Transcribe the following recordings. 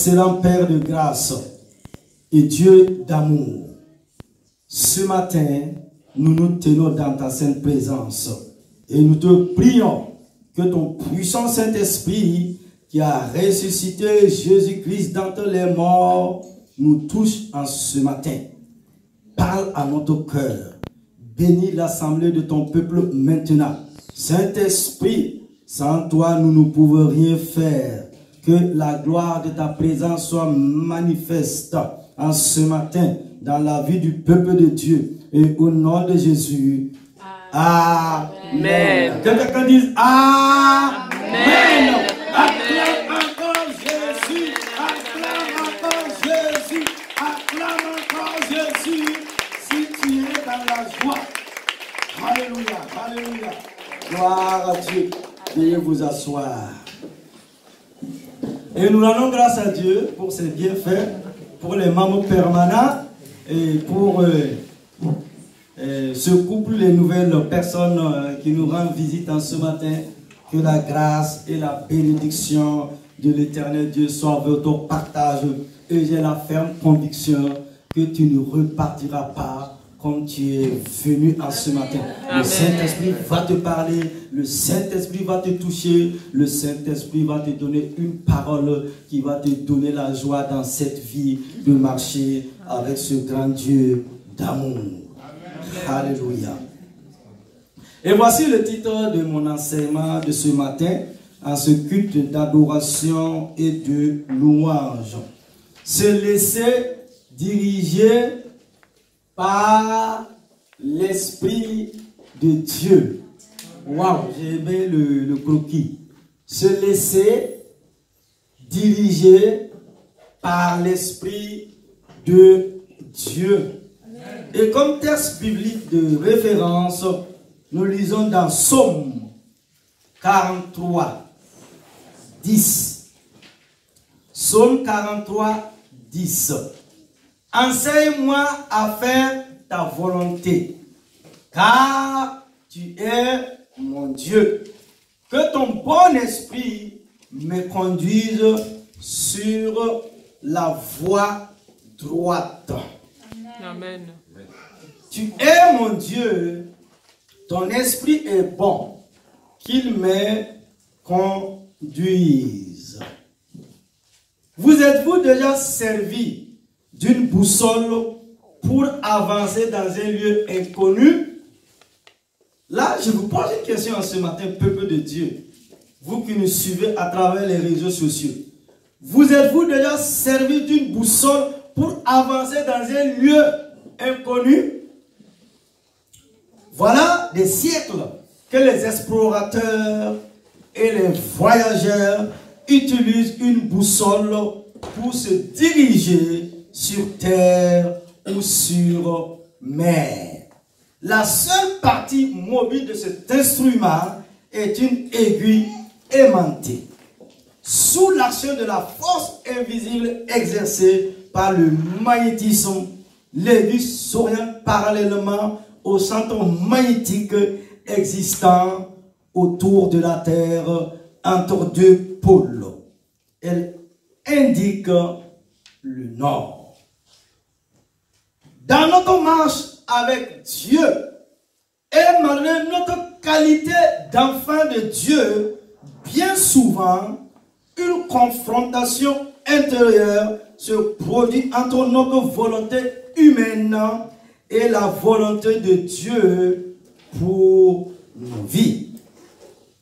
excellent Père de grâce et Dieu d'amour, ce matin, nous nous tenons dans ta sainte présence et nous te prions que ton puissant Saint-Esprit qui a ressuscité Jésus-Christ d'entre les morts nous touche en ce matin. Parle à notre cœur. Bénis l'assemblée de ton peuple maintenant. Saint-Esprit, sans toi, nous ne pouvons rien faire. Que la gloire de ta présence soit manifeste en ce matin dans la vie du peuple de Dieu. Et au nom de Jésus, Amen. Que quelqu'un dise Amen. Acclame encore Jésus. Acclame encore Jésus. Acclame encore Jésus. Si tu es dans la joie. Alléluia. Alléluia. Gloire à Dieu. Veuillez vous asseoir. Et nous rendons grâce à Dieu pour ses bienfaits, pour les membres permanents et pour ce couple, les nouvelles personnes qui nous rendent visite en ce matin. Que la grâce et la bénédiction de l'Éternel Dieu soient votre partage. Et j'ai la ferme conviction que tu ne repartiras pas comme tu es venu en ce matin. Amen. Le Saint-Esprit va te parler, le Saint-Esprit va te toucher, le Saint-Esprit va te donner une parole qui va te donner la joie dans cette vie de marcher avec ce grand Dieu d'amour. Alléluia. Et voici le titre de mon enseignement de ce matin, en ce culte d'adoration et de louange. Se laisser diriger par l'Esprit de Dieu. Waouh, j'ai aimé le croquis. Se laisser diriger par l'Esprit de Dieu. Et comme texte biblique de référence, nous lisons dans Psaume 43, 10. Psaume 43, 10. Enseigne-moi à faire ta volonté, car tu es mon Dieu. Que ton bon esprit me conduise sur la voie droite. Amen. Tu es mon Dieu, ton esprit est bon, qu'il me conduise. Vous êtes-vous déjà servi d'une boussole pour avancer dans un lieu inconnu? Là, je vous pose une question ce matin, peuple de Dieu. Vous qui nous suivez à travers les réseaux sociaux. Vous êtes-vous déjà servi d'une boussole pour avancer dans un lieu inconnu? Voilà des siècles que les explorateurs et les voyageurs utilisent une boussole pour se diriger sur terre ou sur mer. La seule partie mobile de cet instrument est une aiguille aimantée. Sous l'action de la force invisible exercée par le magnétisme, l'aiguille s'oriente parallèlement au centre magnétique existant autour de la Terre entre deux pôles. Elle indique le nord. Dans notre marche avec Dieu, et malgré notre qualité d'enfant de Dieu, bien souvent, une confrontation intérieure se produit entre notre volonté humaine et la volonté de Dieu pour nos vies.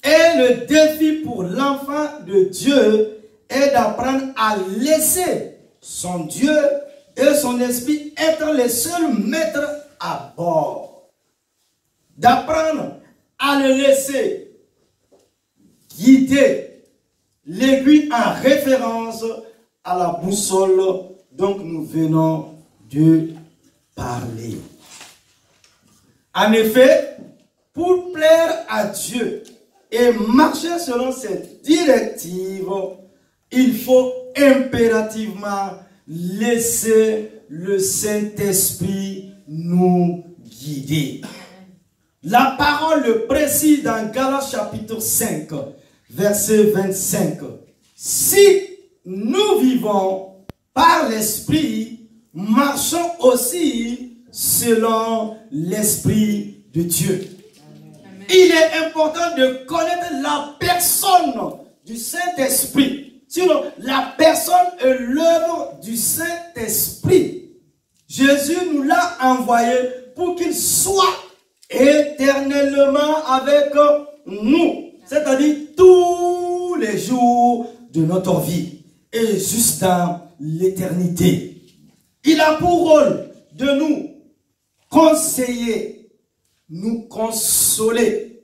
Et le défi pour l'enfant de Dieu est d'apprendre à laisser son Dieu et son esprit être les seuls maîtres à bord. D'apprendre à le laisser guider l'aiguille en référence à la boussole dont nous venons de parler. En effet, pour plaire à Dieu et marcher selon cette directive, il faut impérativement laisser le Saint-Esprit nous guider. La parole le précise dans Galates chapitre 5, verset 25. Si nous vivons par l'Esprit, marchons aussi selon l'Esprit de Dieu. Amen. Il est important de connaître la personne du Saint-Esprit. Sinon, la personne est l'œuvre du Saint-Esprit. Jésus nous l'a envoyé pour qu'il soit éternellement avec nous. C'est-à-dire tous les jours de notre vie et jusqu'à l'éternité. Il a pour rôle de nous conseiller, nous consoler,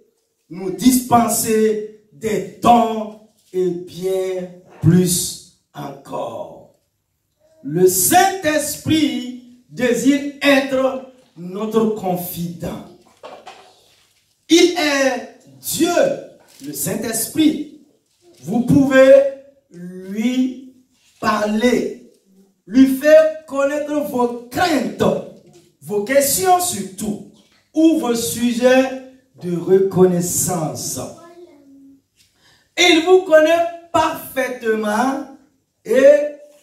nous dispenser des dons et bien plus encore. Le Saint-Esprit désire être notre confident. Il est Dieu, le Saint-Esprit. Vous pouvez lui parler, lui faire connaître vos craintes, vos questions surtout, ou vos sujets de reconnaissance. Il vous connaît parfaitement et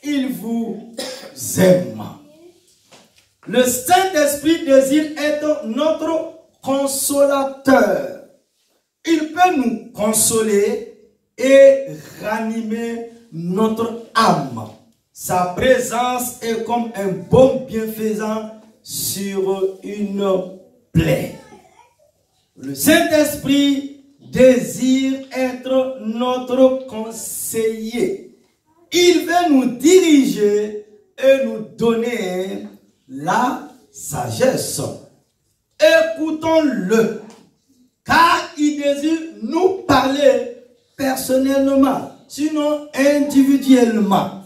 il vous aime. Le Saint-Esprit désire être notre consolateur. Il peut nous consoler et ranimer notre âme. Sa présence est comme un baume bienfaisant sur une plaie. Le Saint-Esprit désire être notre conseiller. Il veut nous diriger et nous donner la sagesse. Écoutons-le, car il désire nous parler personnellement, sinon individuellement.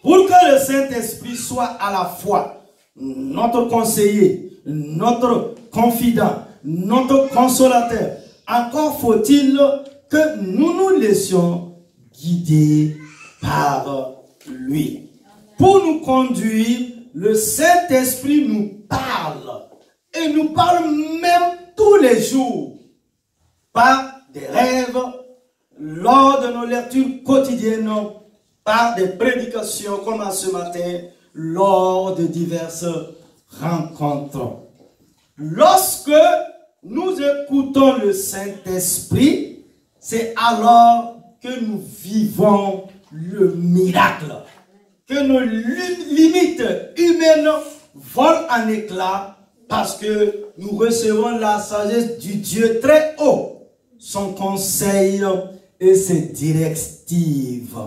Pour que le Saint-Esprit soit à la fois notre conseiller, notre confident, notre consolateur, encore faut-il que nous nous laissions guider par lui. Pour nous conduire, le Saint-Esprit nous parle. Et nous parle même tous les jours. Par des rêves, lors de nos lectures quotidiennes, par des prédications comme à ce matin, lors de diverses rencontres. Lorsque nous écoutons le Saint-Esprit, c'est alors que nous vivons le miracle. Que nos limites humaines volent en éclats parce que nous recevons la sagesse du Dieu très haut, son conseil et ses directives.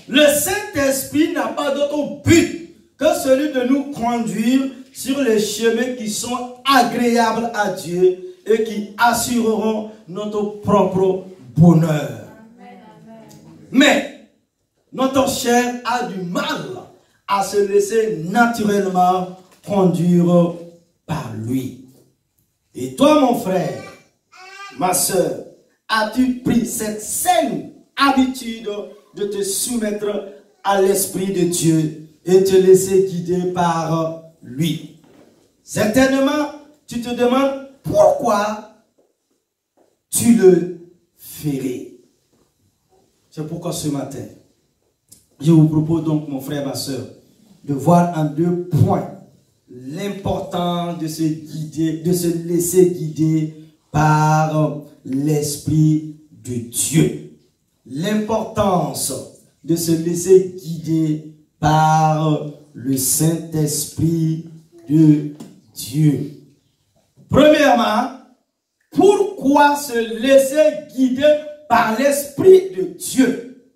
Le Saint-Esprit n'a pas d'autre but que celui de nous conduire sur les chemins qui sont agréables à Dieu et qui assureront notre propre bonheur. Mais notre chair a du mal à se laisser naturellement conduire par lui. Et toi, mon frère, ma soeur, as-tu pris cette saine habitude de te soumettre à l'Esprit de Dieu et te laisser guider par lui? Certainement, tu te demandes pourquoi tu le ferais. C'est pourquoi ce matin, je vous propose donc, mon frère, ma soeur, de voir en 2 points l'important de se guider, de se laisser guider par l'Esprit de Dieu. L'importance de se laisser guider par le Saint-Esprit de Dieu. Premièrement, pourquoi se laisser guider par l'Esprit de Dieu?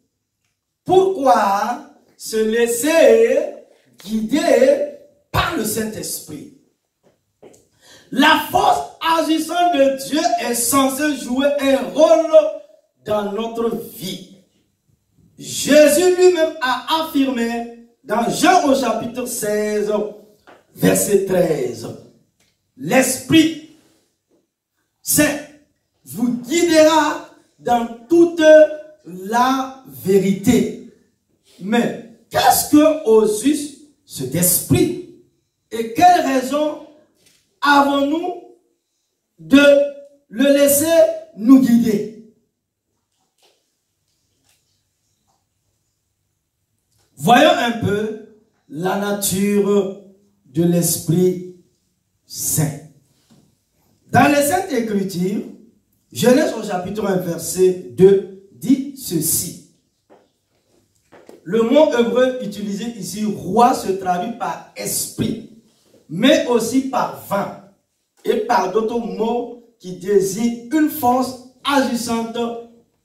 Pourquoi se laisser guider par le Saint-Esprit? La force agissante de Dieu est censée jouer un rôle dans notre vie. Jésus lui-même a affirmé dans Jean au chapitre 16, verset 13, l'Esprit Saint vous guidera dans toute la vérité. Mais qu'est-ce que au juste cet esprit? Et quelle raison avons-nous de le laisser nous guider? Voyons un peu la nature de l'Esprit Saint. Dans les Saintes Écritures, Genèse au chapitre 1, verset 2, dit ceci. Le mot hébreu utilisé ici, roi, se traduit par esprit, mais aussi par vent, et par d'autres mots qui désignent une force agissante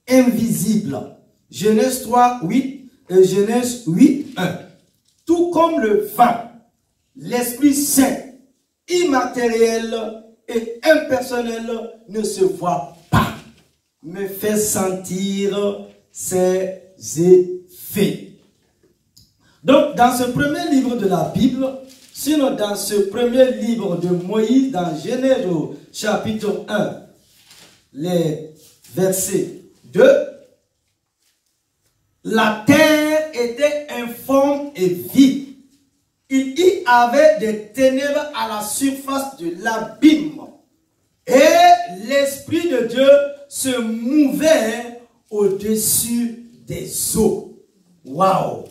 invisible. Genèse 3, 8 et Genèse 8, 1. Tout comme le vent, l'Esprit Saint, immatériel et impersonnel, ne se voit pas, mais fait sentir ses effets. Donc, dans ce premier livre de la Bible, sinon dans ce premier livre de Moïse, dans Genèse chapitre 1, les versets 2, la terre était informe et vide. Il y avait des ténèbres à la surface de l'abîme. Et l'Esprit de Dieu se mouvait au-dessus des eaux. Waouh!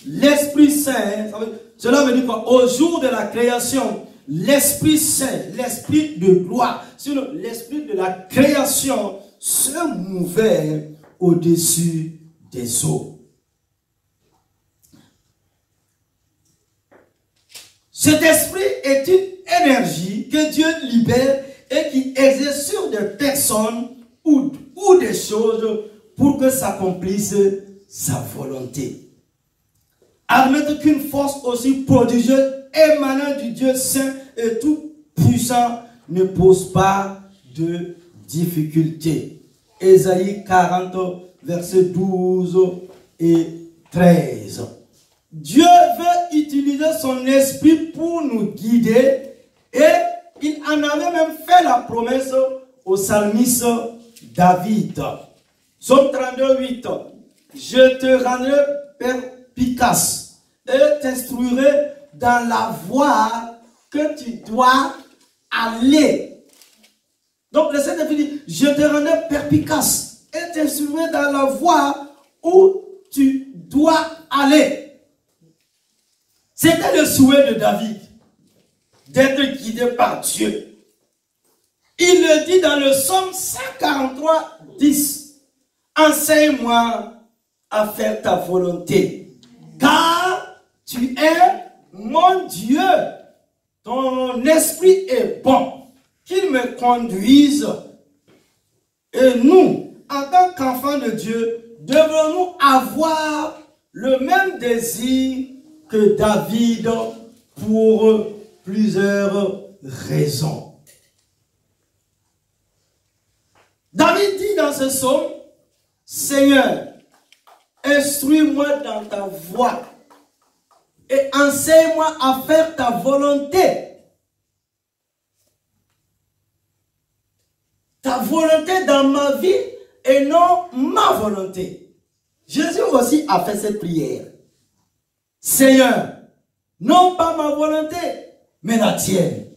L'Esprit Saint, cela veut dire quoi? Au jour de la création, l'Esprit Saint, l'Esprit de gloire, l'Esprit de la création se mouvait au-dessus des eaux. Cet esprit est une énergie que Dieu libère et qui exerce sur des personnes ou des choses pour que s'accomplisse sa volonté. Admettre qu'une force aussi prodigieuse émanant du Dieu saint et tout puissant ne pose pas de difficulté. Ésaïe 40, versets 12 et 13. Dieu veut utiliser son esprit pour nous guider et il en avait même fait la promesse au psalmiste David. Psaume 32, 8. Je te rendrai perspicace et t'instruirai dans la voie que tu dois aller. Donc le Seigneur dit, je te rendrai perspicace et t'instruirai dans la voie où tu dois aller. C'était le souhait de David, d'être guidé par Dieu. Il le dit dans le psaume 143, 10. Enseigne-moi à faire ta volonté, car tu es mon Dieu. Ton esprit est bon, qu'il me conduise. Et nous, en tant qu'enfants de Dieu, devons-nous avoir le même désir que David pour plusieurs raisons. David dit dans ce psaume, Seigneur, instruis-moi dans ta voie et enseigne-moi à faire ta volonté. Ta volonté dans ma vie et non ma volonté. Jésus aussi a fait cette prière. Seigneur, non pas ma volonté, mais la tienne.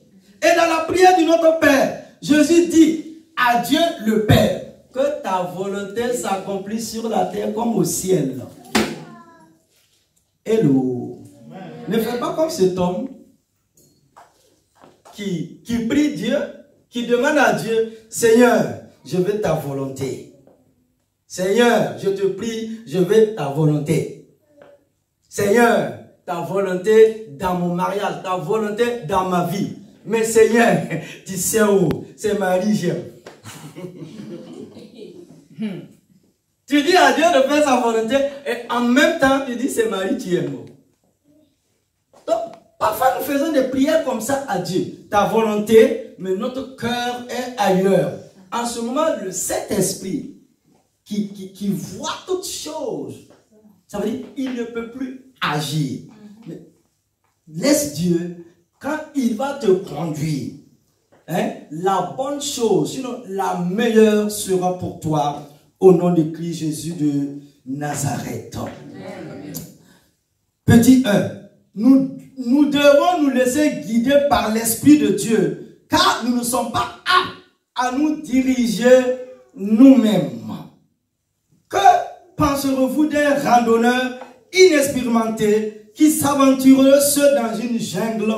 Et dans la prière du Notre Père, Jésus dit à Dieu le Père, que ta volonté s'accomplisse sur la terre comme au ciel. Hello. Ne fais pas comme cet homme qui prie Dieu, qui demande à Dieu, Seigneur, je veux ta volonté. Seigneur, je te prie, je veux ta volonté. Seigneur, ta volonté dans mon mariage, ta volonté dans ma vie. Mais Seigneur, tu sais où? C'est Marie, j'aime. Tu dis à Dieu de faire sa volonté et en même temps tu dis c'est Marie, tu aimes. Donc, parfois nous faisons des prières comme ça à Dieu. Ta volonté, mais notre cœur est ailleurs. En ce moment, le Saint-Esprit qui voit toutes choses, ça veut dire qu'il ne peut plus agir. Mais laisse Dieu, quand il va te conduire, la bonne chose, sinon la meilleure sera pour toi au nom de Christ Jésus de Nazareth. Amen. Petit 1, nous devons nous laisser guider par l'Esprit de Dieu, car nous ne sommes pas aptes à nous diriger nous-mêmes. Que penserez-vous d'un randonneur inexpérimentés qui s'aventurent seuls dans une jungle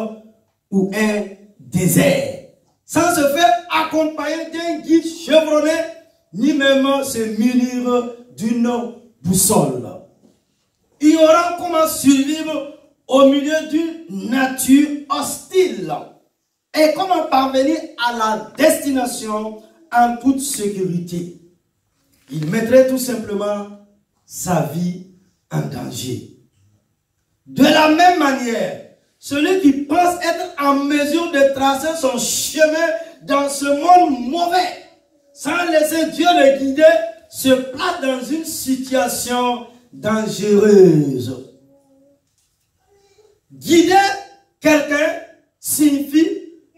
ou un désert, sans se faire accompagner d'un guide chevronné, ni même se munir d'une boussole. Ignorant comment survivre au milieu d'une nature hostile et comment parvenir à la destination en toute sécurité. Il mettrait tout simplement sa vie en danger. De la même manière, celui qui pense être en mesure de tracer son chemin dans ce monde mauvais, sans laisser Dieu le guider, se place dans une situation dangereuse. Guider quelqu'un signifie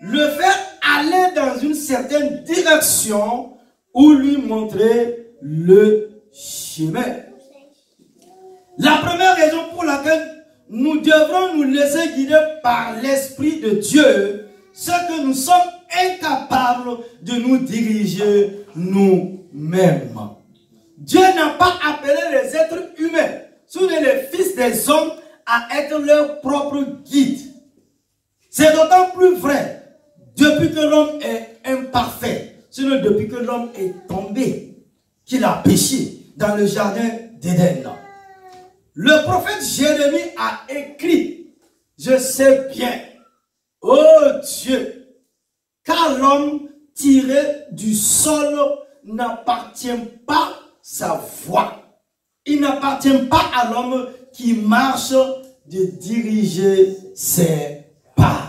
le faire aller dans une certaine direction ou lui montrer le chemin. La première raison pour laquelle nous devrons nous laisser guider par l'Esprit de Dieu, c'est que nous sommes incapables de nous diriger nous-mêmes. Dieu n'a pas appelé les êtres humains, surtout les fils des hommes, à être leur propre guide. C'est d'autant plus vrai depuis que l'homme est imparfait, sinon depuis que l'homme est tombé, qu'il a péché dans le jardin d'Éden. Le prophète Jérémie a écrit, je sais bien, ô Dieu, car l'homme tiré du sol n'appartient pas sa voix. Il n'appartient pas à l'homme qui marche de diriger ses pas.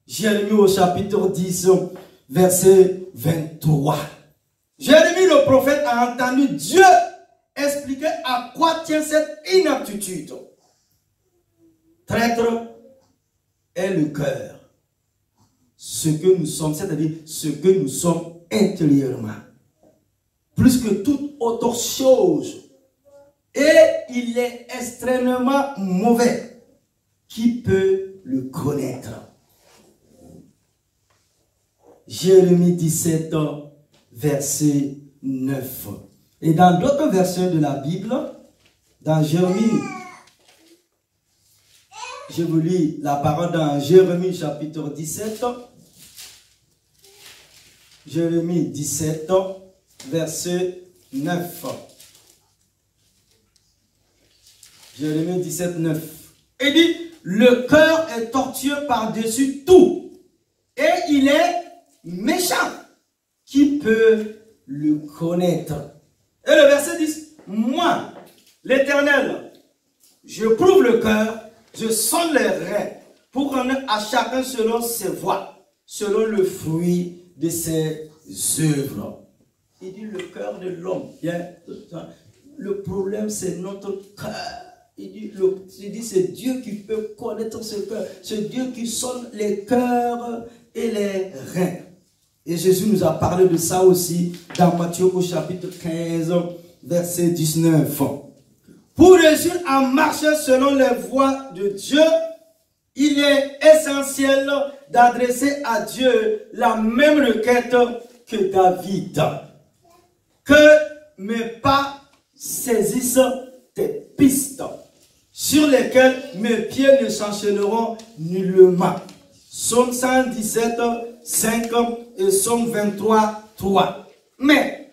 Jérémie au chapitre 10, verset 23. Jérémie le prophète a entendu Dieu expliquer à quoi tient cette inaptitude. Traître est le cœur. Ce que nous sommes, c'est-à-dire ce que nous sommes intérieurement. Plus que toute autre chose. Et il est extrêmement mauvais. Qui peut le connaître? Jérémie 17, verset 9. Et dans d'autres versets de la Bible, dans Jérémie, je vous lis la parole dans Jérémie chapitre 17. Jérémie 17, verset 9. Jérémie 17, 9. Il dit, le cœur est tortueux par-dessus tout, et il est méchant. Qui peut le connaître? Et le verset 10, moi, l'Éternel, je prouve le cœur, je sonde les reins, pour rendre à chacun selon ses voies, selon le fruit de ses œuvres. Il dit le cœur de l'homme. Le problème, c'est notre cœur. Il dit c'est Dieu qui peut connaître ce cœur. C'est Dieu qui sonde les cœurs et les reins. Et Jésus nous a parlé de ça aussi dans Matthieu au chapitre 15, verset 19. Pour réussir à marcher selon les voies de Dieu, il est essentiel d'adresser à Dieu la même requête que David. Que mes pas saisissent tes pistes, sur lesquelles mes pieds ne s'enchaîneront nullement. Psaume 117, 5 et Psaume 23, 3. Mais,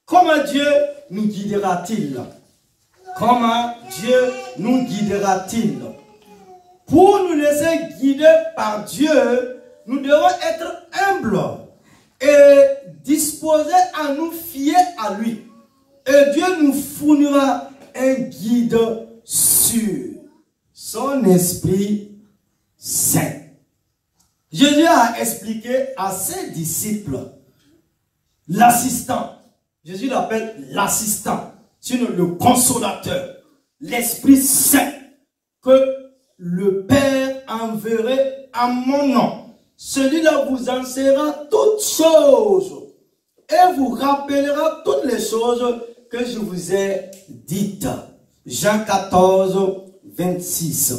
comment Dieu nous guidera-t-il? Comment Dieu nous guidera-t-il? Pour nous laisser guider par Dieu, nous devons être humbles et disposés à nous fier à lui. Et Dieu nous fournira un guide sûr, son Esprit Saint. Jésus a expliqué à ses disciples l'assistant. Jésus l'appelle l'assistant, sinon le consolateur, l'Esprit Saint, que le Père enverrait en mon nom. Celui-là vous enseignera toutes choses et vous rappellera toutes les choses que je vous ai dites. Jean 14, 26.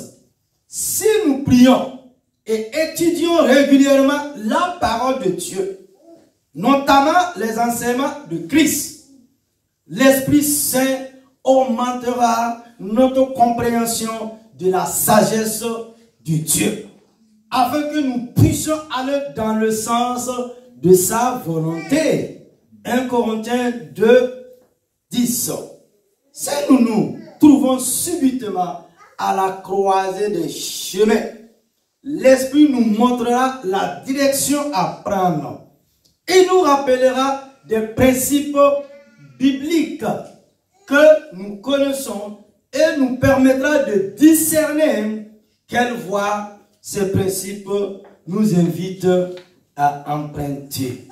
Si nous prions et étudions régulièrement la parole de Dieu, notamment les enseignements de Christ, l'Esprit Saint augmentera notre compréhension de la sagesse de Dieu, afin que nous puissions aller dans le sens de sa volonté. 1 Corinthiens 2, 10. Si nous nous trouvons subitement à la croisée des chemins, l'Esprit nous montrera la direction à prendre. Il nous rappellera des principes bibliques que nous connaissons et nous permettra de discerner quelle voie ces principes nous invitent à emprunter.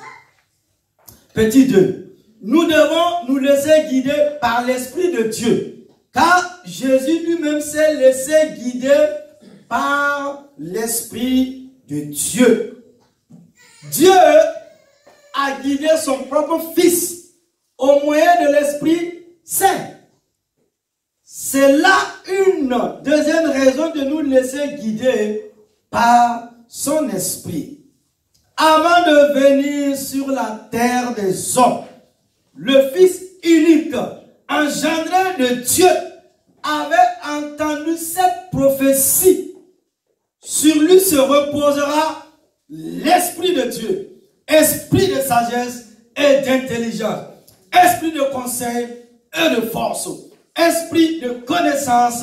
Petit 2. Nous devons nous laisser guider par l'Esprit de Dieu, car Jésus lui-même s'est laissé guider par l'Esprit de Dieu. Dieu a guidé son propre Fils au moyen de l'Esprit Saint. C'est là une deuxième raison de nous laisser guider par son Esprit. Avant de venir sur la terre des hommes, le Fils unique, engendré de Dieu, avait entendu cette prophétie. Sur lui se reposera l'Esprit de Dieu, esprit de sagesse et d'intelligence, esprit de conseil et de force, esprit de connaissance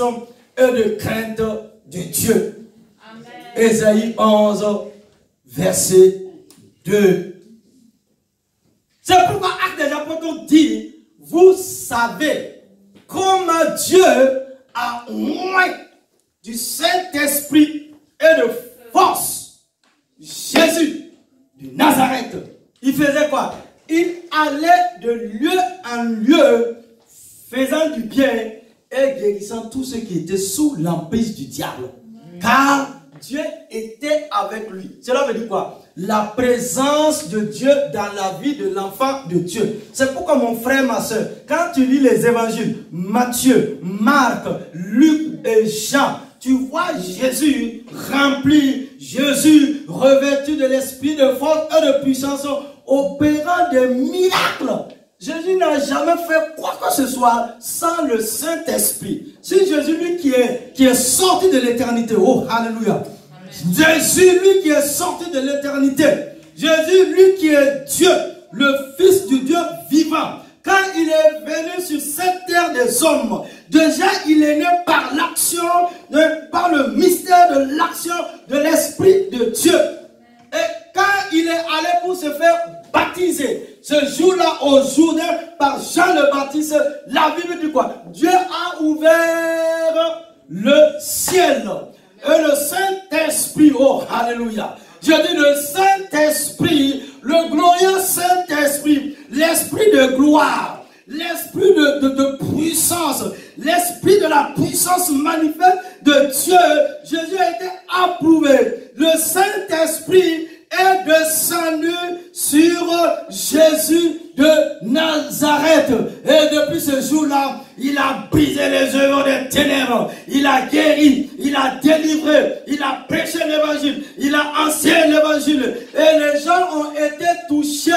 et de crainte de Dieu. Amen. Ésaïe 11, verset 2. C'est pourquoi Actes des Apôtres dit, vous savez comment Dieu a oint du Saint-Esprit et de force Jésus de Nazareth. Il faisait quoi? Il allait de lieu en lieu, faisant du bien et guérissant tous ceux qui étaient sous l'emprise du diable. Car Dieu était avec lui. Cela veut dire quoi? La présence de Dieu dans la vie de l'enfant de Dieu. C'est pourquoi mon frère, ma soeur, quand tu lis les évangiles, Matthieu, Marc, Luc et Jean, tu vois Jésus rempli, Jésus revêtu de l'esprit de force et de puissance, opérant des miracles. Jésus n'a jamais fait quoi que ce soit sans le Saint-Esprit. C'est Jésus, lui, qui est sorti de l'éternité. Oh, alléluia. Jésus, lui, qui est sorti de l'éternité. Jésus, lui, qui est Dieu, le Fils du Dieu vivant. Quand il est venu sur cette terre des hommes, déjà, il est né par l'action, par le mystère de l'action de l'Esprit de Dieu. Et quand il est allé pour se faire baptiser, ce jour-là au Jourdain par Jean le Baptiste, la Bible dit quoi? Dieu a ouvert le ciel et le Saint-Esprit, oh alléluia, je dis le Saint-Esprit, le glorieux Saint-Esprit, l'Esprit de gloire, l'Esprit de puissance, l'Esprit de la puissance manifeste de Dieu. Jésus a été approuvé, le Saint-Esprit est descendu sur Jésus de Nazareth. Et depuis ce jour-là, il a brisé les œuvres des ténèbres. Il a guéri, il a délivré, il a prêché l'évangile, il a enseigné l'évangile. Et les gens ont été touchés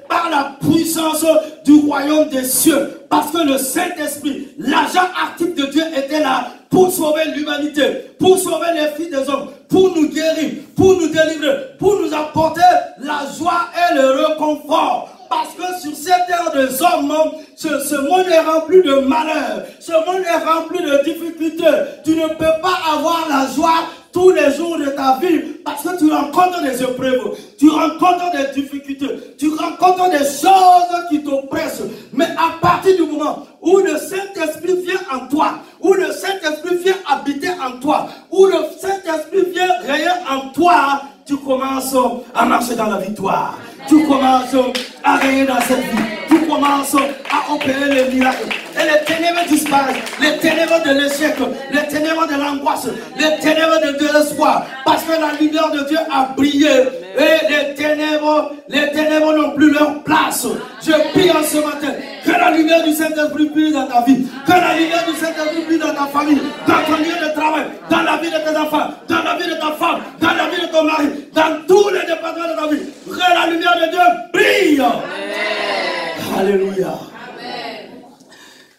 par la puissance du royaume des cieux. Parce que le Saint-Esprit, l'agent actif de Dieu, était là pour sauver l'humanité, pour sauver les filles des hommes, pour nous guérir, pour nous délivrer, pour nous apporter la joie et le réconfort. Parce que sur cette terre des hommes, ce monde est rempli de malheur, ce monde est rempli de difficultés. Tu ne peux pas avoir la joie tous les jours de ta vie parce que tu rencontres des épreuves, tu rencontres des difficultés, tu rencontres des choses qui t'oppressent. Mais à partir du moment où le Saint-Esprit vient en toi, où le Saint-Esprit vient habiter en toi, où le Saint-Esprit vient régner en toi, tu commences à marcher dans la victoire. Tu commences à régner dans cette vie. Tu commences à opérer les miracles. Et les ténèbres disparaissent. Les ténèbres de l'échec, les ténèbres de l'angoisse, les ténèbres de l'espoir. Parce que la lumière de Dieu a brillé. Et les ténèbres n'ont plus leur place. Je prie en ce matin que la lumière du Saint-Esprit brille dans ta vie. Que la lumière du Saint-Esprit brille dans ta famille, dans ton lieu de travail, dans la vie de tes enfants, dans la vie de ta femme, dans la vie de ton mari, dans tous les départements de ta vie. Que la lumière de Dieu brille. Amen. Alléluia. Amen.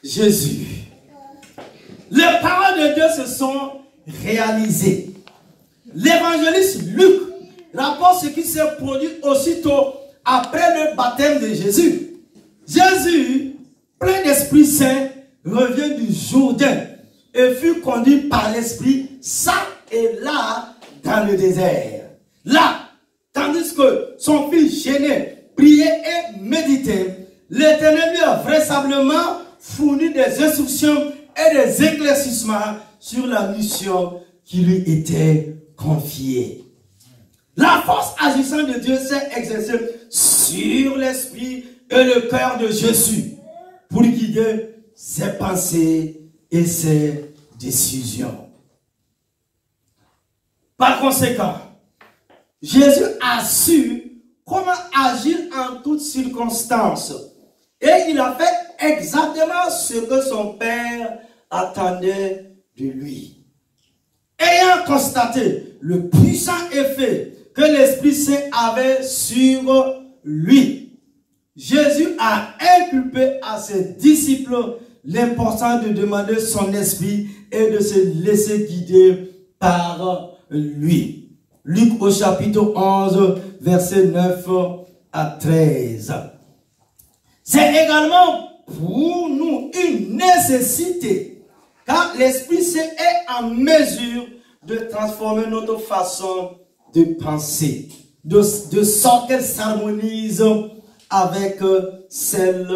Jésus de Dieu se sont réalisés. L'évangéliste Luc rapporte ce qui s'est produit aussitôt après le baptême de Jésus. Jésus, plein d'Esprit Saint, revient du Jourdain et fut conduit par l'Esprit ça et là dans le désert. Là, tandis que son fils gênait, priait et méditait, l'Éternel lui a vraisemblablement fourni des instructions et des éclaircissements sur la mission qui lui était confiée. La force agissante de Dieu s'est exercée sur l'esprit et le cœur de Jésus pour guider ses pensées et ses décisions. Par conséquent, Jésus a su comment agir en toutes circonstances et il a fait exactement ce que son Père attendait de lui. Ayant constaté le puissant effet que l'Esprit Saint avait sur lui, Jésus a inculpé à ses disciples l'importance de demander son esprit et de se laisser guider par lui. Luc au chapitre 11, versets 9 à 13. C'est également pour nous une nécessité, car l'Esprit Saint est en mesure de transformer notre façon de penser, de sorte qu'elle s'harmonise avec celle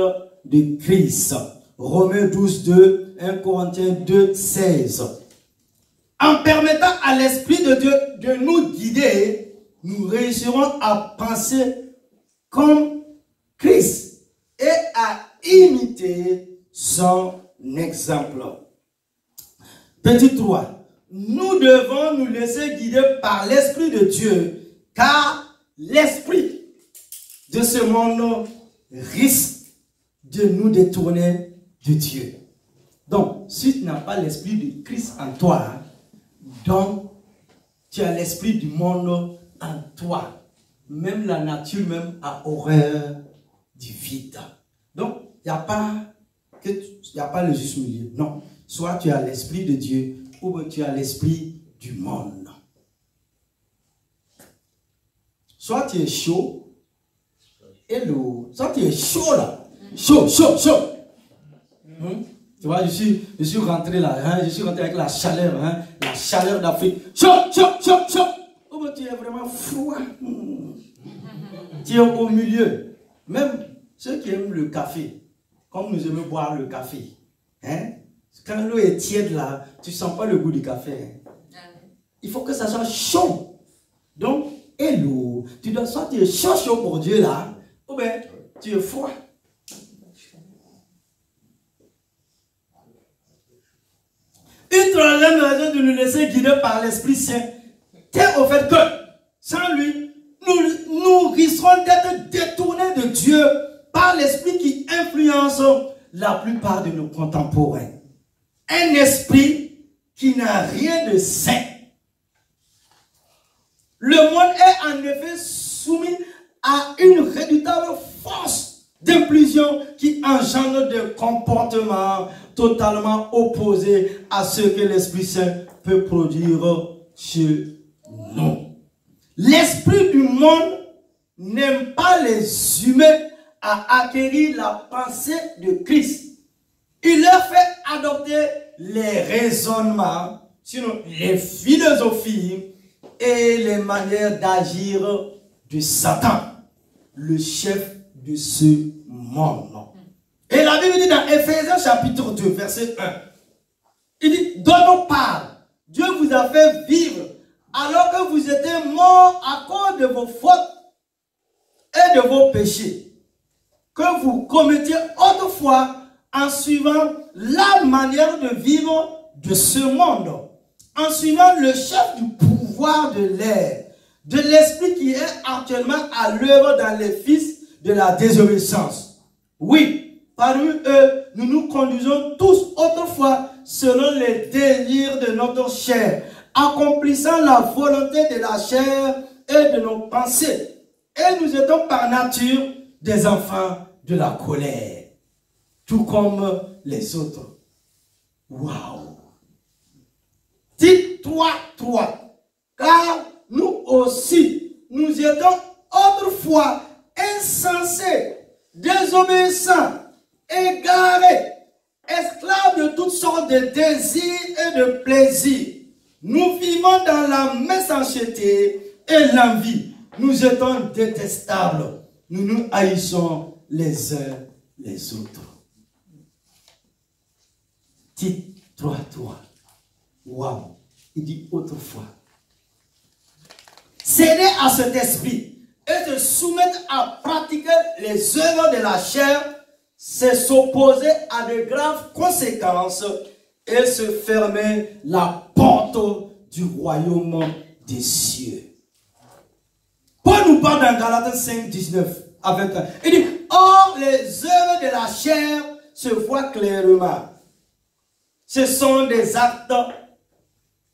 de Christ. Romains 12, 2, 1 Corinthiens 2, 16. En permettant à l'Esprit de Dieu de nous guider, nous réussirons à penser comme Christ et à imiter son exemple. Petit 3. Nous devons nous laisser guider par l'Esprit de Dieu, car l'Esprit de ce monde risque de nous détourner de Dieu. Donc, si tu n'as pas l'Esprit de Christ en toi, donc tu as l'Esprit du monde en toi. Même la nature même a horreur du vide. Donc, il n'y a pas le juste milieu. Non. Soit tu as l'Esprit de Dieu, ou tu as l'esprit du monde. Soit tu es chaud, hello, soit tu es chaud là, chaud. Tu vois, je suis rentré là, hein? Je suis rentré avec la chaleur d'Afrique. Chaud. Ou tu es vraiment froid. Tu es au milieu. Même ceux qui aiment le café, comme nous aimons boire le café, hein? Quand l'eau est tiède là, tu ne sens pas le goût du café. Il faut que ça soit chaud. Donc, hello, tu dois soit tu es chaud pour Dieu là, ou bien tu es froid. Une troisième raison de nous laisser guider par l'Esprit Saint, c'est au fait que, sans lui, nous risquons d'être détournés de Dieu par l'Esprit qui influence la plupart de nos contemporains. Un esprit qui n'a rien de saint. Le monde est en effet soumis à une redoutable force d'impulsion qui engendre des comportements totalement opposés à ce que l'Esprit Saint peut produire chez nous. L'esprit du monde n'aime pas les humains à acquérir la pensée de Christ. Il leur fait adopter les raisonnements, sinon les philosophies et les manières d'agir de Satan, le chef de ce monde. Et la Bible dit dans Éphésiens chapitre 2, verset 1, il dit, d'autre part, Dieu vous a fait vivre alors que vous étiez morts à cause de vos fautes et de vos péchés, que vous commettiez autrefois en suivant la manière de vivre de ce monde, en suivant le chef du pouvoir de l'air, de l'esprit qui est actuellement à l'œuvre dans les fils de la désobéissance. Oui, parmi eux, nous nous conduisons tous autrefois selon les désirs de notre chair, accomplissant la volonté de la chair et de nos pensées. Et nous étions par nature des enfants de la colère, tout comme les autres. Waouh! Tite 3, 3. Car nous aussi, nous étions autrefois insensés, désobéissants, égarés, esclaves de toutes sortes de désirs et de plaisirs. Nous vivons dans la méchanceté et l'envie. Nous étions détestables. Nous nous haïssons les uns les autres. Tite 3, 3. Waouh! Il dit autrefois. Céder à cet esprit et se soumettre à pratiquer les œuvres de la chair, c'est s'opposer à de graves conséquences et se fermer la porte du royaume des cieux. Paul nous parle dans Galates 5, 19. Il dit, or les œuvres de la chair se voient clairement. Ce sont des actes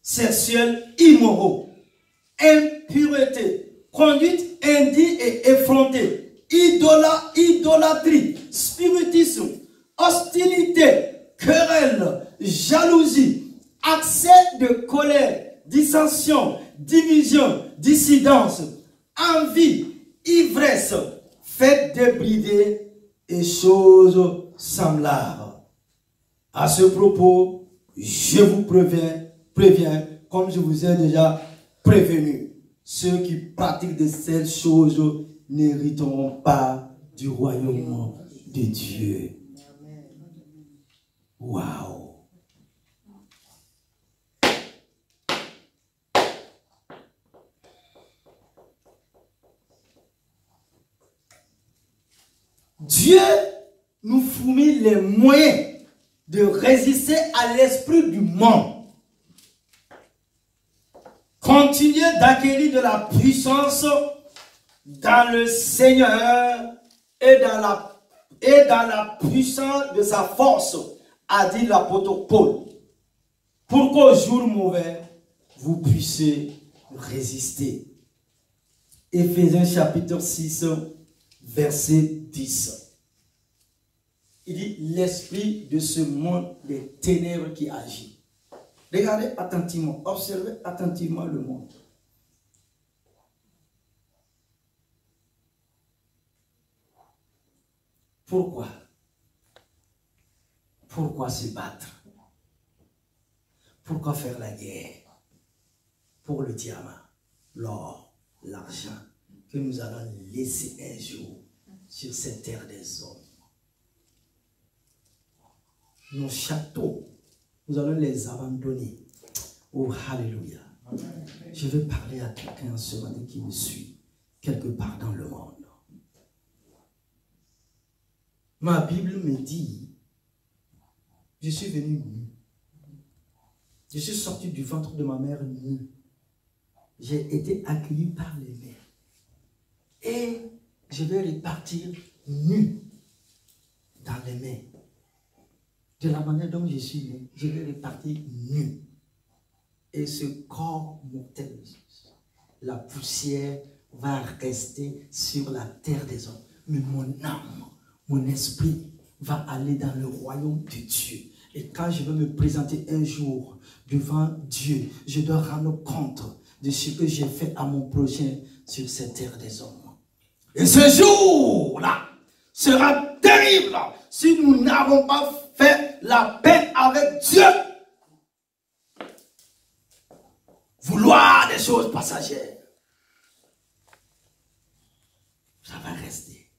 sexuels immoraux, impureté, conduite indigne et effrontée, idolâtrie, spiritisme, hostilité, querelle, jalousie, accès de colère, dissension, division, dissidence, envie, ivresse, fête débridée et choses semblables. À ce propos, je vous préviens, comme je vous ai déjà prévenu, ceux qui pratiquent de ces choses n'hériteront pas du royaume de Dieu. Waouh! Dieu nous fournit les moyens de résister à l'esprit du monde. Continuez d'acquérir de la puissance dans le Seigneur et dans la puissance de sa force, a dit l'apôtre Paul, pour qu'au jour mauvais, vous puissiez résister. Éphésiens chapitre 6, verset 10. Il dit, l'esprit de ce monde des ténèbres qui agit. Regardez attentivement, observez attentivement le monde. Pourquoi? Pourquoi se battre? Pourquoi faire la guerre? Pour le diamant, l'or, l'argent que nous allons laisser un jour sur cette terre des hommes. Nos châteaux, nous allons les abandonner. Oh, alléluia. Je vais parler à quelqu'un ce matin qui me suit, quelque part dans le monde. Ma Bible me dit, je suis venu nu. Je suis sorti du ventre de ma mère nu. J'ai été accueilli par les mères. Et je vais repartir nu dans les mains. De la manière dont je suis né, je vais repartir nu. Et ce corps mortel, la poussière va rester sur la terre des hommes. Mais mon âme, mon esprit va aller dans le royaume de Dieu. Et quand je vais me présenter un jour devant Dieu, je dois rendre compte de ce que j'ai fait à mon prochain sur cette terre des hommes. Et ce jour-là sera terrible si nous n'avons pas fait la paix avec Dieu. Vouloir des choses passagères, ça va rester.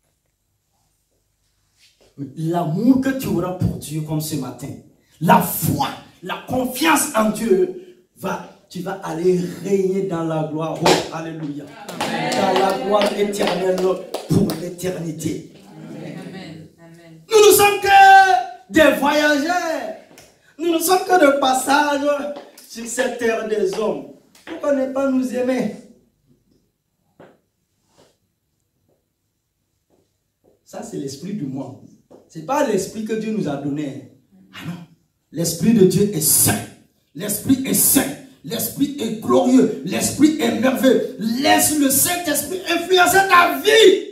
L'amour que tu auras pour Dieu comme ce matin, la foi, la confiance en Dieu, tu vas aller régner dans la gloire. Oh, alléluia. Amen. Dans la gloire éternelle pour l'éternité. Nous ne sommes que des voyageurs. Nous ne sommes que de passage sur cette terre des hommes. Pourquoi ne pas nous aimer? Ça, c'est l'esprit du monde. Ce n'est pas l'esprit que Dieu nous a donné. Ah non. L'esprit de Dieu est saint. L'esprit est saint. L'esprit est glorieux. L'esprit est merveilleux. Laisse le Saint-Esprit influencer ta vie.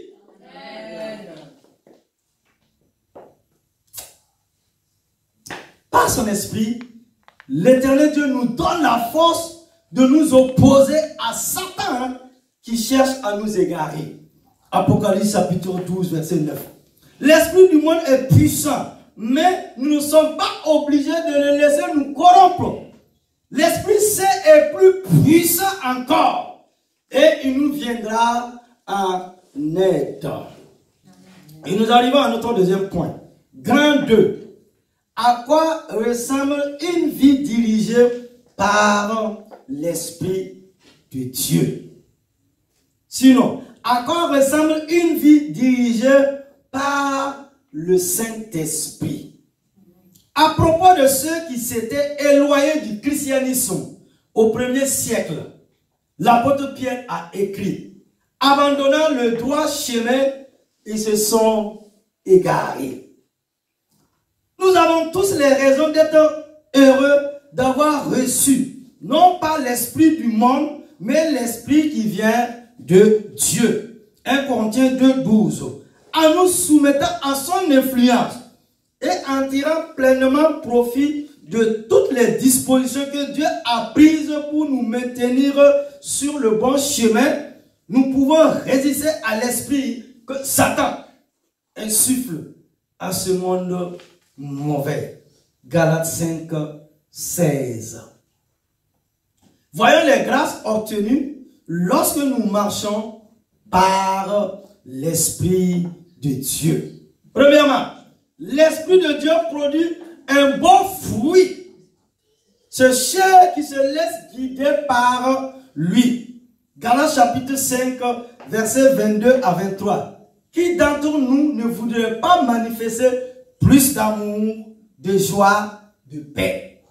Par son esprit, l'Éternel Dieu nous donne la force de nous opposer à Satan qui cherche à nous égarer. Apocalypse chapitre 12, verset 9. L'esprit du monde est puissant, mais nous ne sommes pas obligés de le laisser nous corrompre. L'Esprit Saint est plus puissant encore et il nous viendra en aide. Et nous arrivons à notre deuxième point. Grand 2. À quoi ressemble une vie dirigée par l'Esprit de Dieu? Sinon, à quoi ressemble une vie dirigée par le Saint-Esprit? À propos de ceux qui s'étaient éloignés du christianisme au 1er siècle, l'apôtre Pierre a écrit: abandonnant le droit chemin, ils se sont égarés. Nous avons tous les raisons d'être heureux d'avoir reçu, non pas l'esprit du monde, mais l'esprit qui vient de Dieu. 1 Corinthiens 2:12. En nous soumettant à son influence et en tirant pleinement profit de toutes les dispositions que Dieu a prises pour nous maintenir sur le bon chemin, nous pouvons résister à l'esprit que Satan insuffle à ce monde mauvais. Galates 5, 16. Voyons les grâces obtenues lorsque nous marchons par l'Esprit de Dieu. Premièrement, l'Esprit de Dieu produit un bon fruit. Ce chien qui se laisse guider par lui. Galates chapitre 5, versets 22 à 23. Qui d'entre nous ne voudrait pas manifester plus d'amour, de joie, de paix?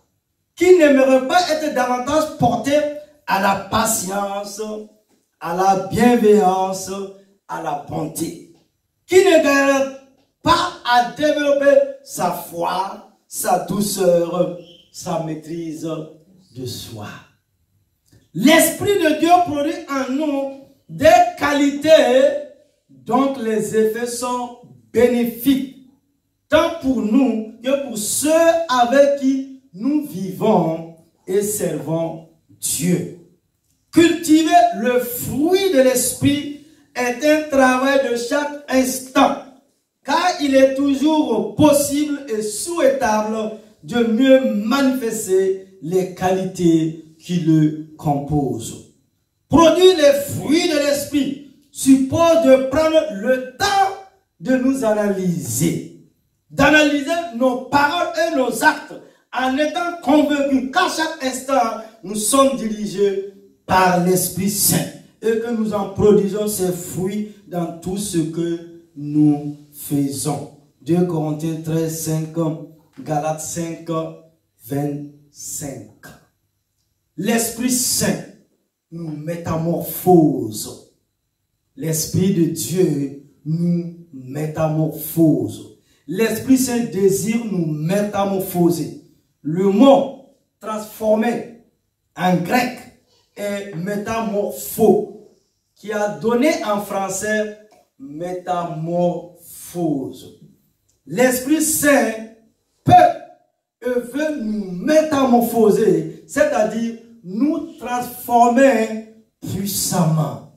Qui n'aimerait pas être davantage porté à la patience, à la bienveillance, à la bonté? Qui ne gagnerait pas à développer sa foi, sa douceur, sa maîtrise de soi? L'Esprit de Dieu produit en nous des qualités dont les effets sont bénéfiques, tant pour nous que pour ceux avec qui nous vivons et servons Dieu. Cultiver le fruit de l'Esprit est un travail de chaque instant, car il est toujours possible et souhaitable de mieux manifester les qualités qui le composent. Produire les fruits de l'Esprit suppose de prendre le temps de nous analyser, d'analyser nos paroles et nos actes en étant convaincus qu'à chaque instant, nous sommes dirigés par l'Esprit Saint et que nous en produisons ces fruits dans tout ce que nous faisons. 2 Corinthiens 13, 5, Galates 5, 25. L'Esprit Saint nous métamorphose. L'Esprit de Dieu nous métamorphose. L'Esprit Saint désire nous métamorphoser. Le mot transformé en grec est métamorpho, qui a donné en français métamorphose. L'Esprit Saint peut et veut nous métamorphoser, c'est-à-dire nous transformer puissamment.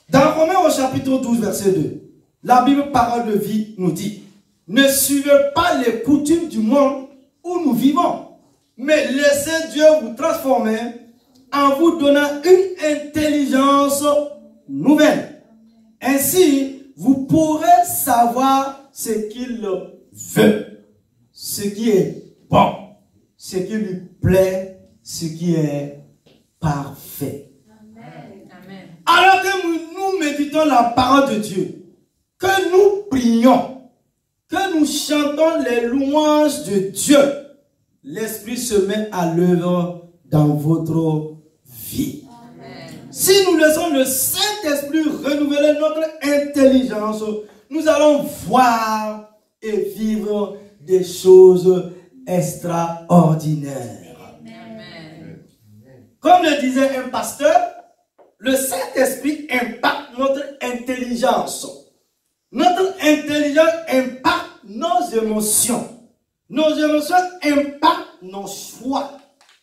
Dans Romains au chapitre 12, verset 2, la Bible parole de vie nous dit: ne suivez pas les coutumes du monde où nous vivons, mais laissez Dieu vous transformer en vous donnant une intelligence nouvelle. Ainsi, vous pourrez savoir ce qu'il veut, ce qui est bon, ce qui lui plaît, ce qui est parfait. Amen. Alors que nous méditons la parole de Dieu, que nous prions, que nous chantons les louanges de Dieu, l'Esprit se met à l'œuvre dans votre vie. Amen. Si nous laissons le Saint-Esprit renouveler notre intelligence, nous allons voir et vivre des choses extraordinaires. Amen. Comme le disait un pasteur, le Saint-Esprit impacte notre intelligence. Notre intelligence impacte nos émotions. Nos émotions impactent nos choix.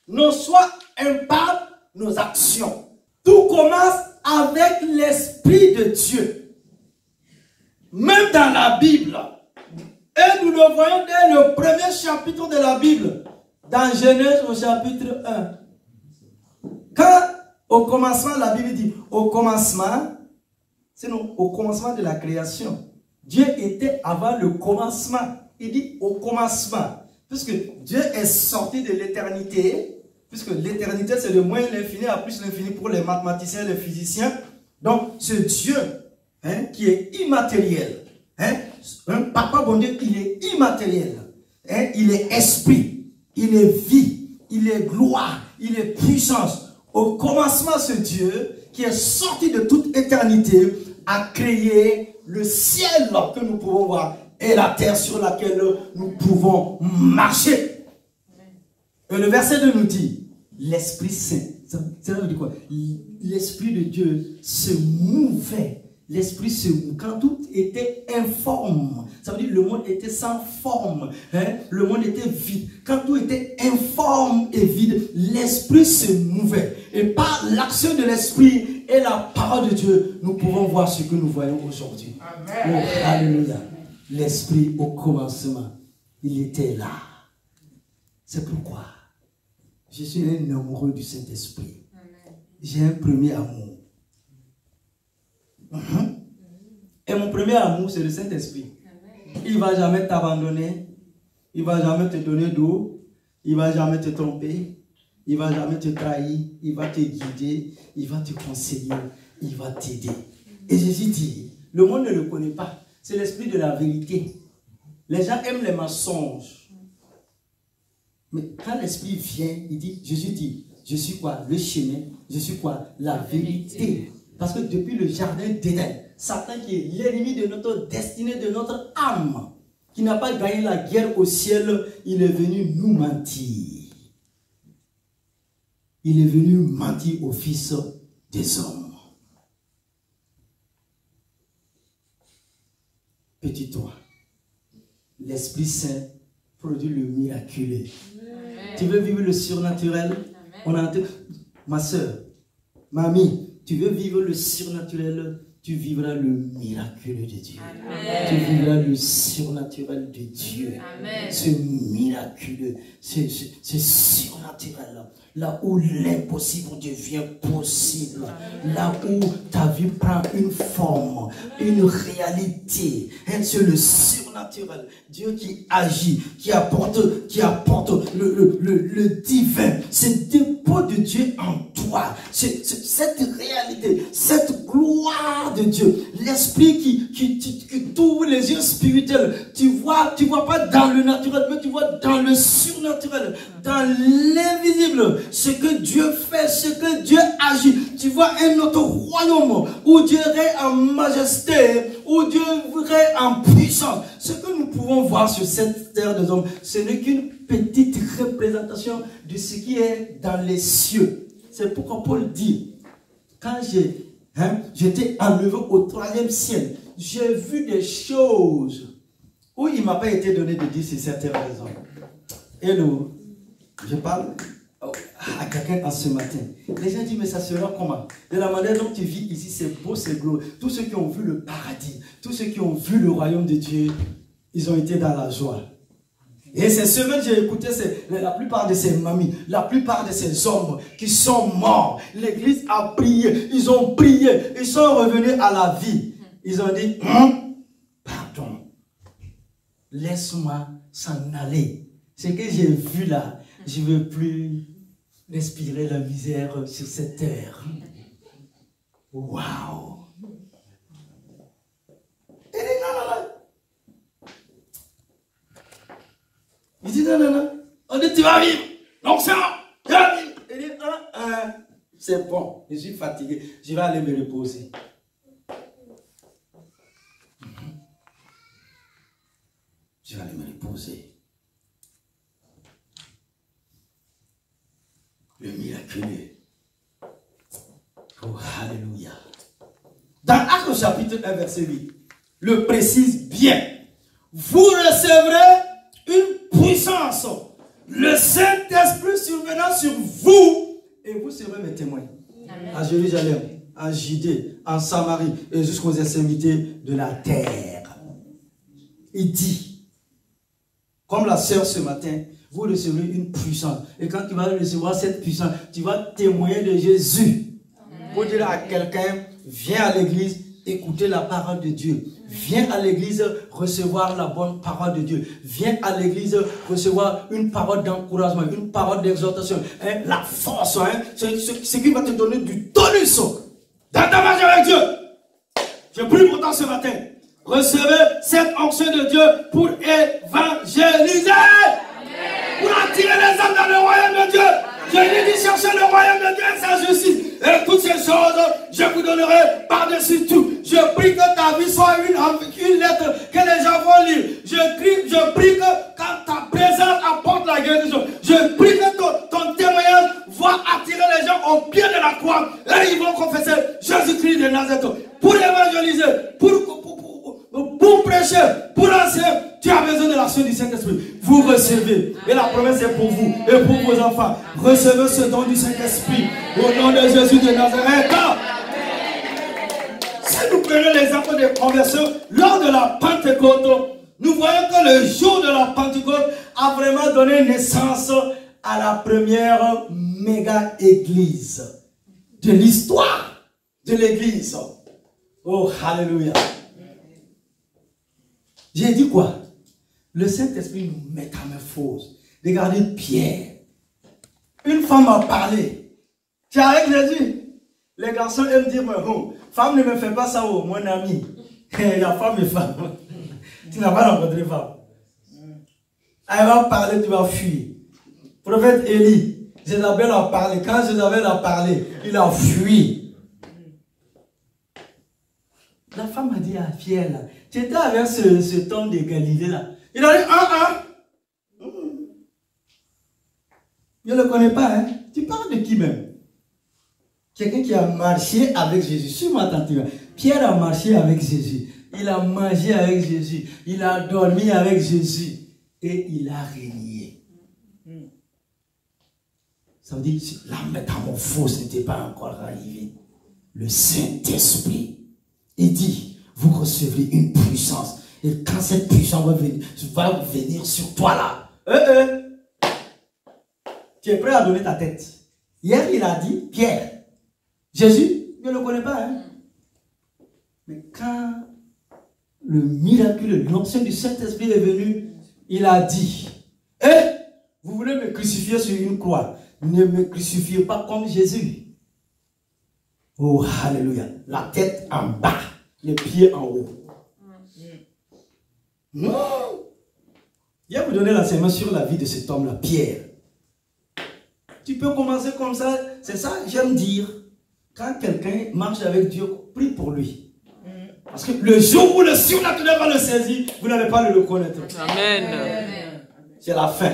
Nos choix impactent nos actions. Tout commence avec l'Esprit de Dieu. Même dans la Bible. Et nous le voyons dès le premier chapitre de la Bible. Dans Genèse au chapitre 1. Quand au commencement, la Bible dit, au commencement, sinon au commencement de la création, Dieu était avant le commencement. Il dit au commencement. Puisque Dieu est sorti de l'éternité, puisque l'éternité c'est le moins l'infini à plus l'infini pour les mathématiciens et les physiciens. Donc ce Dieu qui est immatériel, Papa bon Dieu, il est immatériel, il est esprit, il est vie, il est gloire, il est puissance. Au commencement, ce Dieu qui est sorti de toute éternité a créé le ciel que nous pouvons voir et la terre sur laquelle nous pouvons marcher. Et le verset 2 nous dit, l'Esprit Saint, ça veut dire quoi? L'Esprit de Dieu se mouvait. L'Esprit se mouvait. Quand tout était informe, ça veut dire le monde était sans forme. Le monde était vide. Quand tout était informe et vide, l'Esprit se mouvait. Et par l'action de l'Esprit et la parole de Dieu, nous pouvons voir ce que nous voyons aujourd'hui. Oh, alléluia. L'Esprit au commencement, il était là. C'est pourquoi je suis un amoureux du Saint-Esprit. J'ai un premier amour. Et mon premier amour, c'est le Saint-Esprit. Il ne va jamais t'abandonner. Il ne va jamais te donner d'eau. Il ne va jamais te tromper. Il ne va jamais te trahir. Il va te guider. Il va te conseiller. Il va t'aider. Et Jésus dit, le monde ne le connaît pas. C'est l'esprit de la vérité. Les gens aiment les mensonges. Mais quand l'esprit vient, Jésus dit, je suis quoi? Le chemin. Je suis quoi? La vérité. Parce que depuis le jardin d'Éden, Satan qui est l'ennemi de notre destinée, de notre âme, qui n'a pas gagné la guerre au ciel, il est venu nous mentir. Il est venu mentir au Fils des hommes. Petit toi, l'Esprit Saint produit le miraculeux. Amen. Tu veux vivre le surnaturel? Ma soeur, mamie, tu veux vivre le surnaturel, tu vivras le miraculeux de Dieu. Amen. Tu vivras le surnaturel de Dieu. Amen. Ce miraculeux, ce surnaturel. Là où l'impossible devient possible. Amen. Là où ta vie prend une forme, une réalité. C'est le surnaturel. Dieu qui agit, qui apporte le divin. Ce dépôt de Dieu en toi. Cette réalité, cette gloire de Dieu. L'esprit qui t'ouvre les yeux spirituels. Tu vois pas dans le naturel, mais tu vois dans le surnaturel, dans l'invisible. Ce que Dieu fait, ce que Dieu agit. Tu vois un autre royaume où Dieu règne en majesté, où Dieu règne en puissance. Ce que nous pouvons voir sur cette terre des hommes, ce n'est qu'une petite représentation de ce qui est dans les cieux. C'est pourquoi Paul dit, quand j'étais enlevé au 3e ciel, j'ai vu des choses où il ne m'a pas été donné de dire sur cette terre des hommes. Et nous, je parle à quelqu'un en ce matin. Les gens disent, mais ça sera comment? De la manière dont tu vis ici, c'est beau, c'est glorieux. Tous ceux qui ont vu le paradis, tous ceux qui ont vu le royaume de Dieu, ils ont été dans la joie. Et ces semaines, j'ai écouté la plupart de ces mamies, la plupart de ces hommes qui sont morts. L'église a prié, ils ont prié, ils sont revenus à la vie. Ils ont dit, pardon, laisse-moi s'en aller. Ce que j'ai vu là, je ne veux plus respirer la misère sur cette terre. Waouh! Il dit non. Il dit non. On dit tu vas vivre. Donc c'est bon. Tu vas vivre. Il dit c'est bon. Je suis fatigué. Je vais aller me reposer. Je vais aller me reposer. Le miraculeux. Oh, alléluia. Dans Actes chapitre 1, verset 8, le précise bien. Vous recevrez une puissance le Saint-Esprit survenant sur vous, et vous serez mes témoins. Amen. À Jérusalem, en Judée, en Samarie, et jusqu'aux extrémités de la terre. Il dit, comme la sœur ce matin, vous recevrez une puissance. Et quand tu vas recevoir cette puissance, tu vas témoigner de Jésus. Amen. Pour dire à quelqu'un, viens à l'église, écouter la parole de Dieu. Viens à l'église recevoir la bonne parole de Dieu. Viens à l'église recevoir une parole d'encouragement, une parole d'exhortation. Hein, la force, hein, ce qui va te donner du tonus dans ta marche avec Dieu. Je prie pour toi ce matin. Recevez cette onction de Dieu pour évangéliser. Pour attirer les âmes dans le royaume de Dieu. Je lui dis chercher le royaume de Dieu et sa justice. Et toutes ces choses, je vous donnerai par-dessus tout. Je prie que ta vie soit une lettre que les gens vont lire. Je prie que quand ta présence apporte la guérison, je prie que ton témoignage va attirer les gens au pied de la croix. Et ils vont confesser Jésus-Christ de Nazareth. Pour évangéliser, pour prêcher, pour enseigner, tu as besoin de l'action du Saint-Esprit. Vous recevez. Et la promesse est pour vous et pour vos enfants. Recevez ce don du Saint-Esprit. Au nom de Jésus de Nazareth. Si nous prenons l'exemple des conversions, lors de la Pentecôte, nous voyons que le jour de la Pentecôte a vraiment donné naissance à la première méga église de l'histoire de l'église. Oh, alléluia. J'ai dit quoi? Le Saint-Esprit nous métamorphose. Regardez Pierre. Une femme a parlé. Tu es avec Jésus. Les garçons aiment dire, oh, femme ne me fait pas ça, oh, mon ami. Il y a femme et femme. Tu n'as pas rencontré femme. Elle va parler, tu vas fuir. Prophète Élie, Jézabel a parlé. Quand Jézabel a parlé, il a fui. La femme a dit à Pierre, là, tu étais avec cet homme de Galilée là. Il a dit, je ne le connais pas, hein. Tu parles de qui même? Quelqu'un qui a marché avec Jésus. Suis-moi attentivement. Pierre a marché avec Jésus. Il a mangé avec Jésus. Il a dormi avec Jésus. Et il a régné. Ça veut dire que la métamorphose n'était pas encore arrivée. Le Saint-Esprit, il dit, vous recevrez une puissance. Et quand cette puissance va venir sur toi là, tu es prêt à donner ta tête. Hier, il a dit, Pierre, Jésus, je ne le connais pas. Hein? Mais quand le miracle, l'onction du Saint-Esprit est venu, il a dit, vous voulez me crucifier sur une croix. Ne me crucifiez pas comme Jésus. Oh, alléluia. La tête en bas, les pieds en haut. Non. Je vais vous donner l'enseignement sur la vie de cet homme-là, Pierre. Tu peux commencer comme ça. C'est ça, j'aime dire. Quand quelqu'un marche avec Dieu, prie pour lui. Parce que le jour où le surnaturel va le saisir, vous n'allez pas le reconnaître. Amen. C'est la fin.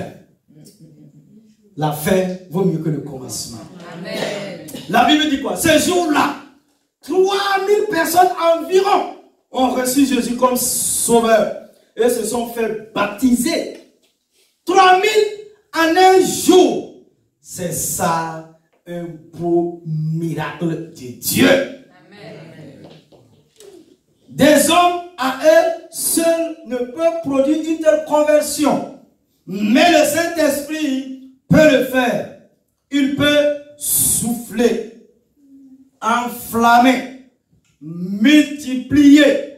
La fin vaut mieux que le commencement. Amen. La Bible dit quoi? Ce jour-là, 3000 personnes environ ont reçu Jésus comme sauveur. Et se sont fait baptiser. 3000 en un jour. C'est ça, un beau miracle de Dieu. Amen. Des hommes à eux seuls ne peuvent produire une telle conversion. Mais le Saint-Esprit peut le faire. Il peut souffler, enflammer, multiplier,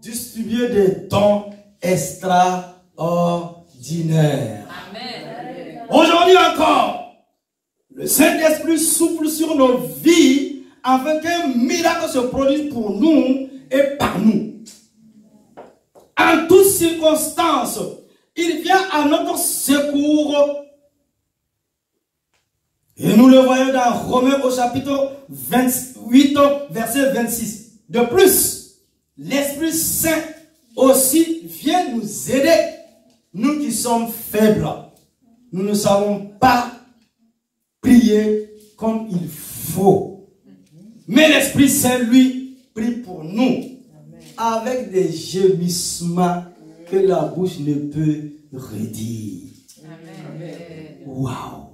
distribuer des dons extraordinaires. Amen. Aujourd'hui encore, le Saint-Esprit souffle sur nos vies afin qu'un miracle se produise pour nous et par nous. En toutes circonstances, il vient à notre secours. Et nous le voyons dans Romains au chapitre 28, verset 26. De plus, l'Esprit Saint aussi vient nous aider. Nous qui sommes faibles, nous ne savons pas prier comme il faut. Mais l'Esprit Saint, lui, prie pour nous. Avec des gémissements que la bouche ne peut redire. Amen. Waouh!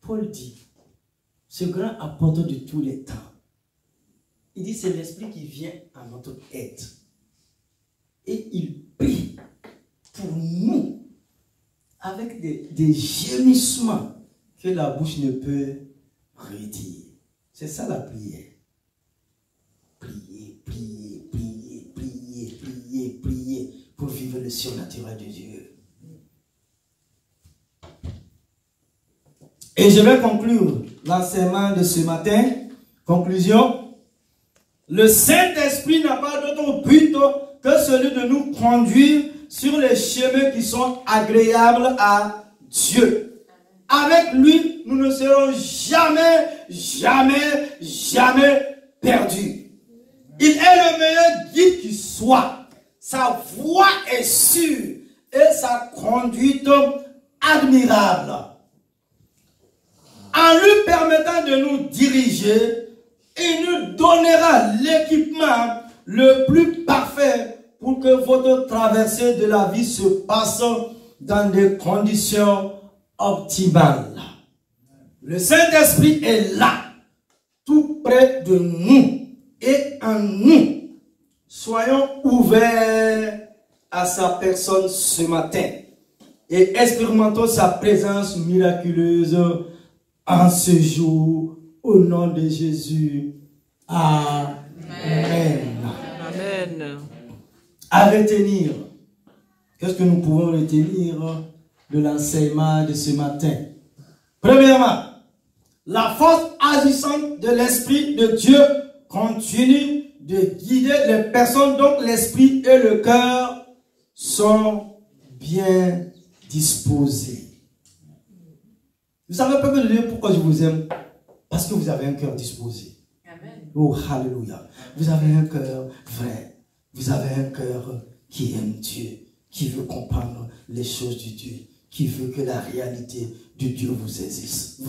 Paul dit, ce grand apôtre de tous les temps, il dit c'est l'Esprit qui vient à notre aide. Et il prie pour nous avec des gémissements que la bouche ne peut redire. C'est ça la prière. Prier, prier, prier, prier, prier, prier pour vivre le surnaturel de Dieu. Et je vais conclure l'enseignement de ce matin. Conclusion. Le Saint-Esprit n'a pas d'autre but que celui de nous conduire sur les chemins qui sont agréables à Dieu. Avec lui, nous ne serons jamais, jamais, jamais perdus. Il est le meilleur guide qui soit. Sa voix est sûre et sa conduite admirable. En lui permettant de nous diriger, il nous donnera l'équipement le plus parfait pour que votre traversée de la vie se passe dans des conditions optimales. Le Saint-Esprit est là, tout près de nous et en nous. Soyons ouverts à sa personne ce matin et expérimentons sa présence miraculeuse en ce jour, au nom de Jésus. Amen. Amen. À retenir, qu'est-ce que nous pouvons retenir de l'enseignement de ce matin? Premièrement, la force agissante de l'Esprit de Dieu continue de guider les personnes, donc l'esprit et le cœur sont bien disposés. Vous savez, peuple de Dieu, pourquoi je vous aime? Parce que vous avez un cœur disposé. Amen. Oh, alléluia. Vous avez un cœur vrai. Vous avez un cœur qui aime Dieu, qui veut comprendre les choses du Dieu, qui veut que la réalité du Dieu vous saisisse.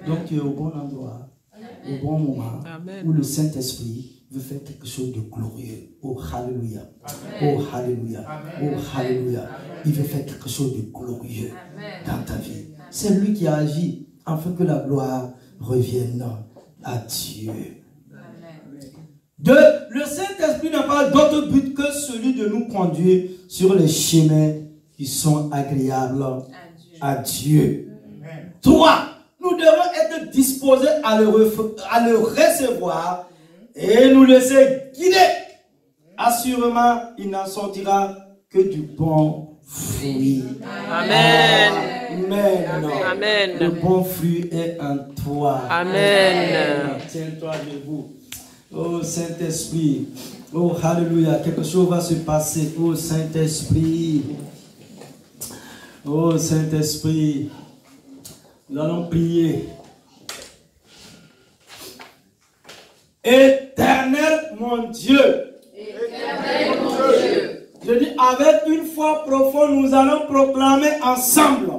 Donc, tu es au bon endroit, au bon moment, Amen. Où le Saint-Esprit veut faire quelque chose de glorieux. Oh, alléluia. Oh, alléluia. Oh, alléluia. Il veut faire quelque chose de glorieux dans ta vie. C'est lui qui a agi afin que la gloire revienne à Dieu. Le Saint-Esprit n'a pas d'autre but que celui de nous conduire sur les chemins qui sont agréables à Dieu. 3. Nous devons être disposés à le recevoir et nous laisser guider. Assurément, il n'en sortira que du bon fruit. Amen. Amen. Amen. Le bon fruit est en toi. Amen. Tiens-toi debout. Oh Saint-Esprit. Oh alléluia. Quelque chose va se passer. Oh Saint-Esprit. Oh Saint-Esprit. Nous allons prier. Éternel mon Dieu. Éternel mon Dieu. Je dis avec une foi profonde, nous allons proclamer ensemble.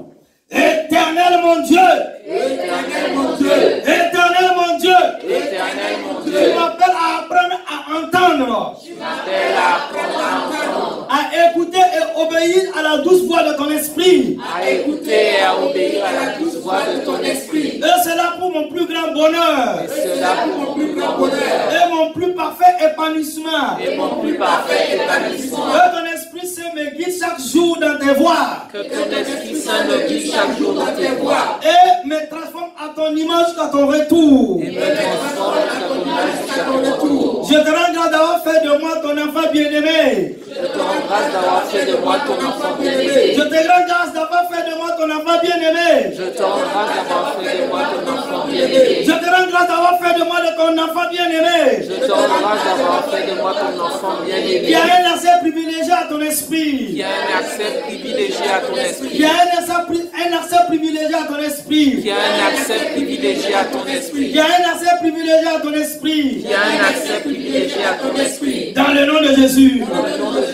Éternel mon Dieu. Éternel mon Dieu. Éternel mon Dieu. Éternel mon Dieu. Tu m'appelles à apprendre à entendre. Tu m'appelles à apprendre à entendre. À écouter et obéir à la douce voix de ton esprit. À écouter et à obéir à la douce voix de ton esprit. Et c'est là pour mon plus grand bonheur. Et c'est là pour mon plus grand bonheur. Et mon plus parfait épanouissement. Et mon plus parfait épanouissement. Que ton esprit saint me guide chaque jour dans tes voies. Que ton esprit saint me guide chaque jour dans tes voies. Et me transforme à ton image jusqu'à ton retour. Et me transforme à ton image jusqu'à ton retour. Je te rends grâce d'avoir fait de moi ton enfant bien-aimé. Je te rends grâce d'avoir fait de moi ton enfant bien-aimé. Je te rends grâce d'avoir fait de moi ton enfant bien-aimé. Je te rends grâce d'avoir fait de moi ton enfant bien-aimé. Je te rends grâce d'avoir fait de moi ton enfant bien-aimé. Je te rends grâce d'avoir fait de moi ton enfant bien-aimé. Qui a un accès privilégié à ton esprit. Qui a un accès privilégié à ton esprit. Qui a un accès privilégié à ton esprit. Qui a un accès privilégié à ton esprit. Qui a un accès privilégié à ton esprit. Qui a un accès privilégié à ton esprit. Dans le nom de Jésus.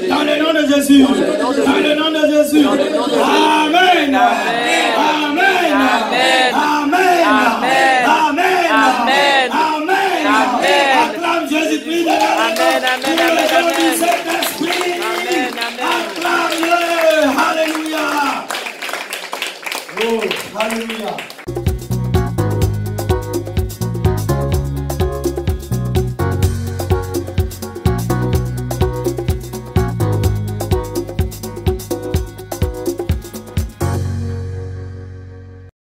Dans le nom de Jésus. Dans le nom de Jésus. Amen. Amen. Amen. Amen. Amen. Amen. Amen. Amen. Acclame Jésus-Christ. Amen. Amen. Amen. Acclame-le. Alléluia. Oh, Alléluia.